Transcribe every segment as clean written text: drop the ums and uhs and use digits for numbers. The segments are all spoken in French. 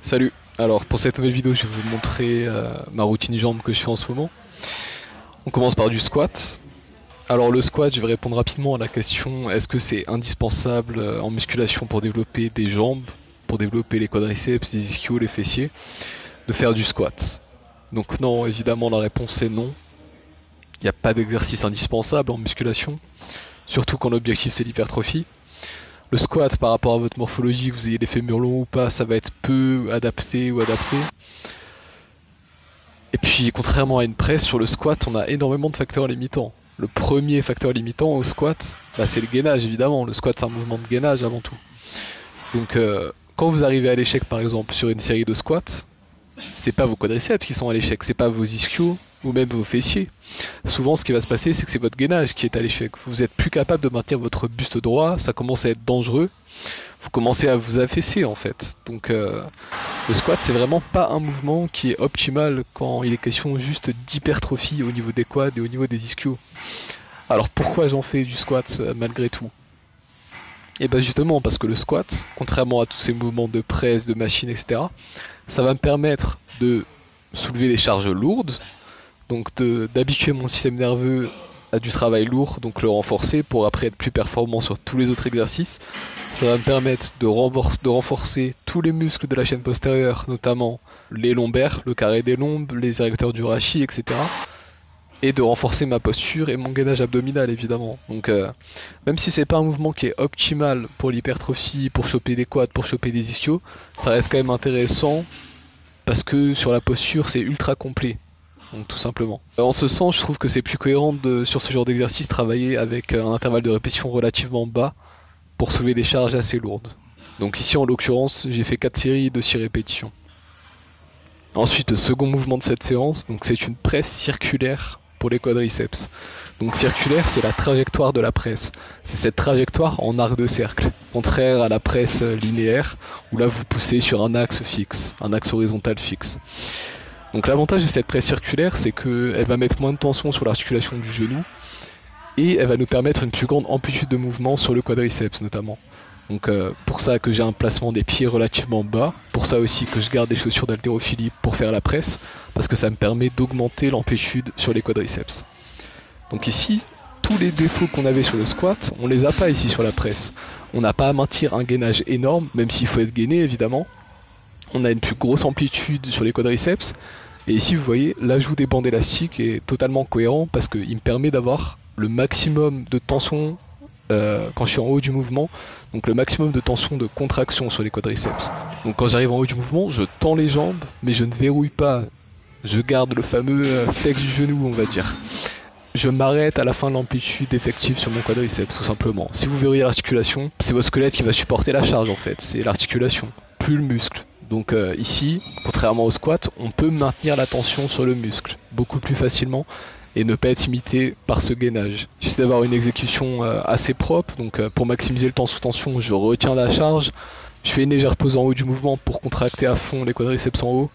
Salut. Alors pour cette nouvelle vidéo je vais vous montrer ma routine jambes que je fais en ce moment. On commence par du squat. Alors le squat, je vais répondre rapidement à la question est-ce que c'est indispensable en musculation pour développer des jambes, pour développer les quadriceps, les ischios, les fessiers, de faire du squat. Donc non, évidemment la réponse est non. Il n'y a pas d'exercice indispensable en musculation, surtout quand l'objectif c'est l'hypertrophie. Le squat par rapport à votre morphologie, que vous ayez les fémurs longs ou pas, ça va être peu adapté ou adapté. Et puis contrairement à une presse, sur le squat on a énormément de facteurs limitants. Le premier facteur limitant au squat, c'est le gainage évidemment. Le squat c'est un mouvement de gainage avant tout. Donc quand vous arrivez à l'échec par exemple sur une série de squats, c'est pas vos quadriceps qui sont à l'échec, c'est pas vos ischios ou même vos fessiers. Souvent ce qui va se passer c'est que c'est votre gainage qui est à l'échec. Vous êtes plus capable de maintenir votre buste droit, ça commence à être dangereux. Vous commencez à vous affaisser en fait. Donc le squat c'est vraiment pas un mouvement qui est optimal quand il est question juste d'hypertrophie au niveau des quads et au niveau des ischios. Alors pourquoi j'en fais du squat malgré tout? Et bien justement parce que le squat, contrairement à tous ces mouvements de presse, de machine, etc., ça va me permettre de soulever des charges lourdes, donc d'habituer mon système nerveux à du travail lourd, donc le renforcer pour après être plus performant sur tous les autres exercices. Ça va me permettre de renforcer tous les muscles de la chaîne postérieure, notamment les lombaires, le carré des lombes, les érecteurs du rachis, etc. Et de renforcer ma posture et mon gainage abdominal évidemment. Donc même si c'est pas un mouvement qui est optimal pour l'hypertrophie, pour choper des quads, pour choper des ischios, ça reste quand même intéressant parce que sur la posture c'est ultra complet. Donc tout simplement. En ce sens, je trouve que c'est plus cohérent sur ce genre d'exercice travailler avec un intervalle de répétition relativement bas pour soulever des charges assez lourdes. Donc ici en l'occurrence, j'ai fait 4 séries de 6 répétitions. Ensuite, le second mouvement de cette séance, donc c'est une presse circulaire pour les quadriceps. Donc circulaire, c'est la trajectoire de la presse. C'est cette trajectoire en arc de cercle, contraire à la presse linéaire, où là vous poussez sur un axe fixe, un axe horizontal fixe. Donc l'avantage de cette presse circulaire, c'est qu'elle va mettre moins de tension sur l'articulation du genou, et elle va nous permettre une plus grande amplitude de mouvement sur le quadriceps notamment. Donc pour ça que j'ai un placement des pieds relativement bas, pour ça aussi que je garde des chaussures d'haltérophilie pour faire la presse, parce que ça me permet d'augmenter l'amplitude sur les quadriceps. Donc ici, tous les défauts qu'on avait sur le squat, on les a pas ici sur la presse. On n'a pas à maintenir un gainage énorme, même s'il faut être gainé évidemment. On a une plus grosse amplitude sur les quadriceps, et ici vous voyez, l'ajout des bandes élastiques est totalement cohérent parce qu'il me permet d'avoir le maximum de tension quand je suis en haut du mouvement, donc le maximum de tension de contraction sur les quadriceps. Donc quand j'arrive en haut du mouvement, je tends les jambes, mais je ne verrouille pas. Je garde le fameux flex du genou, on va dire. Je m'arrête à la fin de l'amplitude effective sur mon quadriceps, tout simplement. Si vous verrouillez l'articulation, c'est votre squelette qui va supporter la charge en fait, c'est l'articulation, plus le muscle. Donc ici, contrairement au squat, on peut maintenir la tension sur le muscle beaucoup plus facilement et ne pas être imité par ce gainage. J'essaie d'avoir une exécution assez propre, donc pour maximiser le temps sous tension, je retiens la charge, je fais une légère pause en haut du mouvement pour contracter à fond les quadriceps en haut.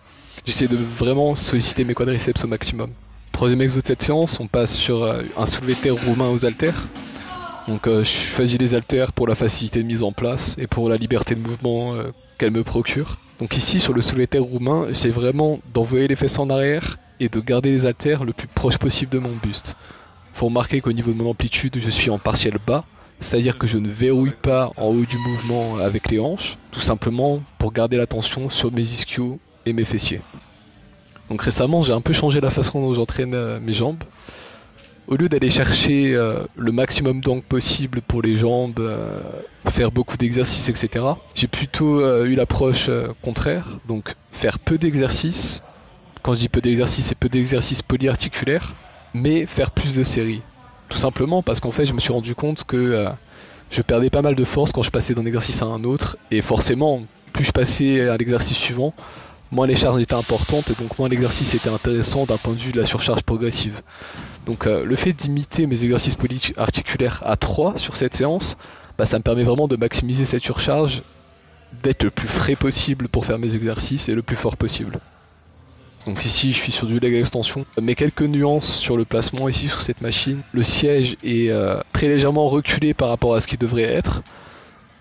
J'essaie de vraiment solliciter mes quadriceps au maximum. Troisième exo de cette séance, on passe sur un soulevé de terre roumain aux haltères. Donc je choisis les haltères pour la facilité de mise en place et pour la liberté de mouvement qu'elles me procurent. Donc ici sur le soulevé de terre roumain, c'est vraiment d'envoyer les fesses en arrière et de garder les haltères le plus proche possible de mon buste. Faut remarquer qu'au niveau de mon amplitude, je suis en partiel bas, c'est-à-dire que je ne verrouille pas en haut du mouvement avec les hanches, tout simplement pour garder la tension sur mes ischios et mes fessiers. Donc récemment, j'ai un peu changé la façon dont j'entraîne mes jambes. Au lieu d'aller chercher le maximum d'angle possible pour les jambes, faire beaucoup d'exercices, etc., j'ai plutôt eu l'approche contraire, donc faire peu d'exercices. Quand je dis peu d'exercices, c'est peu d'exercices polyarticulaires, mais faire plus de séries. Tout simplement parce qu'en fait, je me suis rendu compte que je perdais pas mal de force quand je passais d'un exercice à un autre, et forcément, plus je passais à l'exercice suivant, moins les charges étaient importantes, et donc moins l'exercice était intéressant d'un point de vue de la surcharge progressive. Donc le fait d'imiter mes exercices polyarticulaires à 3 sur cette séance, ça me permet vraiment de maximiser cette surcharge, d'être le plus frais possible pour faire mes exercices et le plus fort possible. Donc ici je suis sur du leg extension, mais quelques nuances sur le placement ici sur cette machine. Le siège est très légèrement reculé par rapport à ce qu'il devrait être.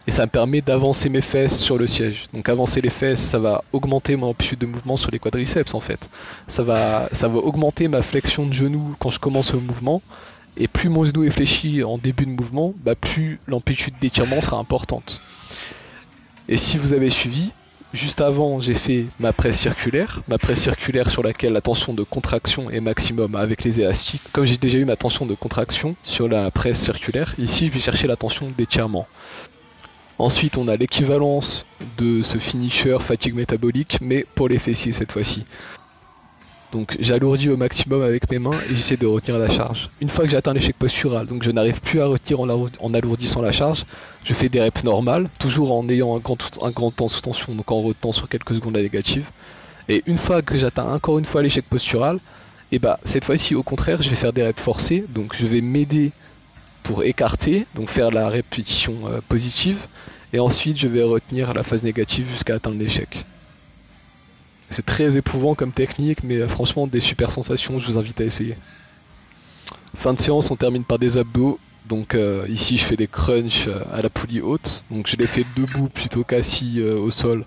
et ça me permet d'avancer mes fesses sur le siège. Donc avancer les fesses, ça va augmenter mon amplitude de mouvement sur les quadriceps en fait. Ça va augmenter ma flexion de genou quand je commence le mouvement, et plus mon genou est fléchi en début de mouvement, bah plus l'amplitude d'étirement sera importante. Et si vous avez suivi, juste avant j'ai fait ma presse circulaire sur laquelle la tension de contraction est maximum avec les élastiques. Comme j'ai déjà eu ma tension de contraction sur la presse circulaire, ici je vais chercher la tension d'étirement. Ensuite, on a l'équivalence de ce finisher fatigue métabolique, mais pour les fessiers cette fois-ci. Donc j'alourdis au maximum avec mes mains et j'essaie de retenir la charge. Une fois que j'atteins l'échec postural, donc je n'arrive plus à retenir en alourdissant la charge, je fais des reps normales, toujours en ayant un grand temps sous tension, donc en retenant sur quelques secondes la négative. Et une fois que j'atteins encore une fois l'échec postural, et bah cette fois-ci au contraire je vais faire des reps forcés, donc je vais m'aider pour écarter, donc faire la répétition positive, et ensuite je vais retenir la phase négative jusqu'à atteindre l'échec. C'est très éprouvant comme technique, mais franchement des super sensations, je vous invite à essayer. Fin de séance, on termine par des abdos, donc ici je fais des crunchs à la poulie haute, donc je les fais debout plutôt qu'assis au sol,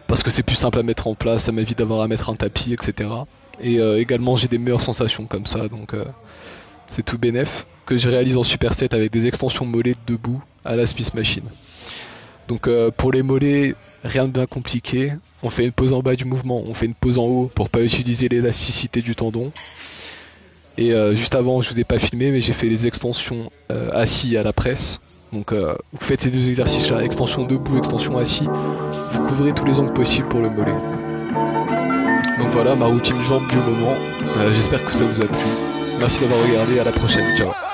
parce que c'est plus simple à mettre en place, ça m'évite d'avoir à mettre un tapis, etc. Et également j'ai des meilleures sensations comme ça, donc c'est tout bénef, que je réalise en superset avec des extensions mollets debout à la Smith Machine. Donc pour les mollets, rien de bien compliqué, on fait une pause en bas du mouvement, on fait une pause en haut pour pas utiliser l'élasticité du tendon. Et juste avant, je vous ai pas filmé, mais j'ai fait les extensions assis à la presse. Donc vous faites ces deux exercices là, extension debout, extension assis, vous couvrez tous les angles possibles pour le mollet. Donc voilà ma routine jambes du moment, j'espère que ça vous a plu. Merci d'avoir regardé, à la prochaine, ciao.